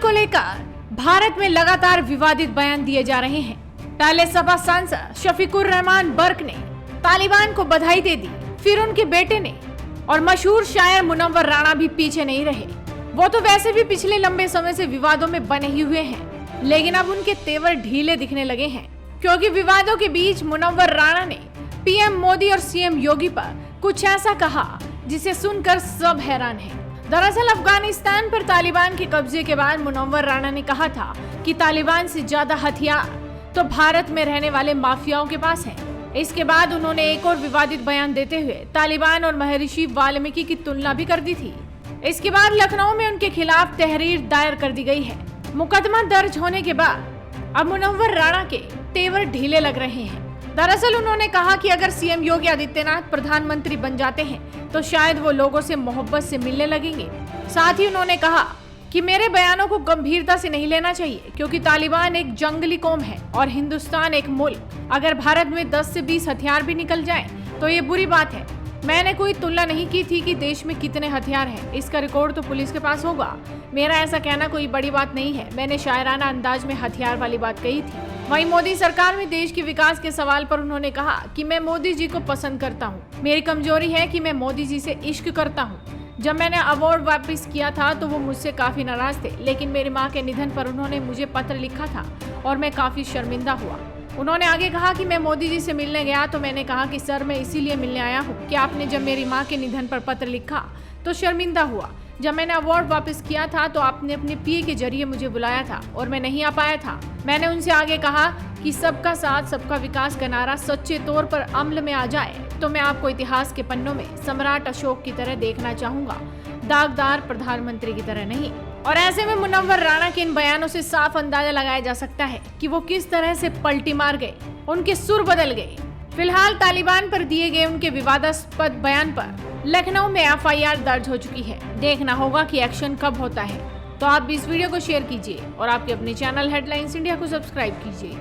को लेकर भारत में लगातार विवादित बयान दिए जा रहे हैं। पहले सपा सांसद शफीकुर रहमान बर्क ने तालिबान को बधाई दे दी, फिर उनके बेटे ने, और मशहूर शायर मुनव्वर राणा भी पीछे नहीं रहे। वो तो वैसे भी पिछले लंबे समय से विवादों में बने ही हुए हैं, लेकिन अब उनके तेवर ढीले दिखने लगे हैं, क्योंकि विवादों के बीच मुनव्वर राणा ने पीएम मोदी और सीएम योगी पर कुछ ऐसा कहा जिसे सुनकर सब हैरान हैं। दरअसल अफगानिस्तान पर तालिबान के कब्जे के बाद मुनव्वर राणा ने कहा था कि तालिबान से ज्यादा हथियार तो भारत में रहने वाले माफियाओं के पास हैं। इसके बाद उन्होंने एक और विवादित बयान देते हुए तालिबान और महर्षि वाल्मीकि की तुलना भी कर दी थी। इसके बाद लखनऊ में उनके खिलाफ तहरीर दायर कर दी गई है। मुकदमा दर्ज होने के बाद अब मुनव्वर राणा के तेवर ढीले लग रहे हैं। दरअसल उन्होंने कहा कि अगर सीएम योगी आदित्यनाथ प्रधानमंत्री बन जाते हैं तो शायद वो लोगों से मोहब्बत से मिलने लगेंगे। साथ ही उन्होंने कहा कि मेरे बयानों को गंभीरता से नहीं लेना चाहिए, क्योंकि तालिबान एक जंगली कौम है और हिंदुस्तान एक मुल्क। अगर भारत में 10 से 20 हथियार भी निकल जाएं तो ये बुरी बात है। मैंने कोई तुलना नहीं की थी कि देश में कितने हथियार हैं, इसका रिकॉर्ड तो पुलिस के पास होगा। मेरा ऐसा कहना कोई बड़ी बात नहीं है। मैंने शायराना अंदाज में हथियार वाली बात कही थी। वहीं मोदी सरकार में देश के विकास के सवाल पर उन्होंने कहा कि मैं मोदी जी को पसंद करता हूं। मेरी कमजोरी है कि मैं मोदी जी से इश्क करता हूं। जब मैंने अवार्ड वापस किया था तो वो मुझसे काफी नाराज थे, लेकिन मेरी मां के निधन पर उन्होंने मुझे पत्र लिखा था और मैं काफी शर्मिंदा हुआ। उन्होंने आगे कहा कि मैं मोदी जी से मिलने गया तो मैंने कहा कि सर मैं इसीलिए मिलने आया हूँ कि आपने जब मेरी माँ के निधन पर पत्र लिखा तो शर्मिंदा हुआ। जब मैंने अवार्ड वापस किया था तो आपने अपने पीए के जरिए मुझे बुलाया था और मैं नहीं आ पाया था। मैंने उनसे आगे कहा कि सबका साथ सबका विकास का नारा सच्चे तौर पर अमल में आ जाए तो मैं आपको इतिहास के पन्नों में सम्राट अशोक की तरह देखना चाहूंगा, दागदार प्रधानमंत्री की तरह नहीं। और ऐसे में मुनव्वर राणा के इन बयानों से साफ अंदाजा लगाया जा सकता है कि वो किस तरह से पलटी मार गए, उनके सुर बदल गए। फिलहाल तालिबान पर दिए गए उनके विवादास्पद बयान पर लखनऊ में एफआईआर दर्ज हो चुकी है। देखना होगा कि एक्शन कब होता है। तो आप भी इस वीडियो को शेयर कीजिए और आपके अपने चैनल हेडलाइंस इंडिया को सब्सक्राइब कीजिए।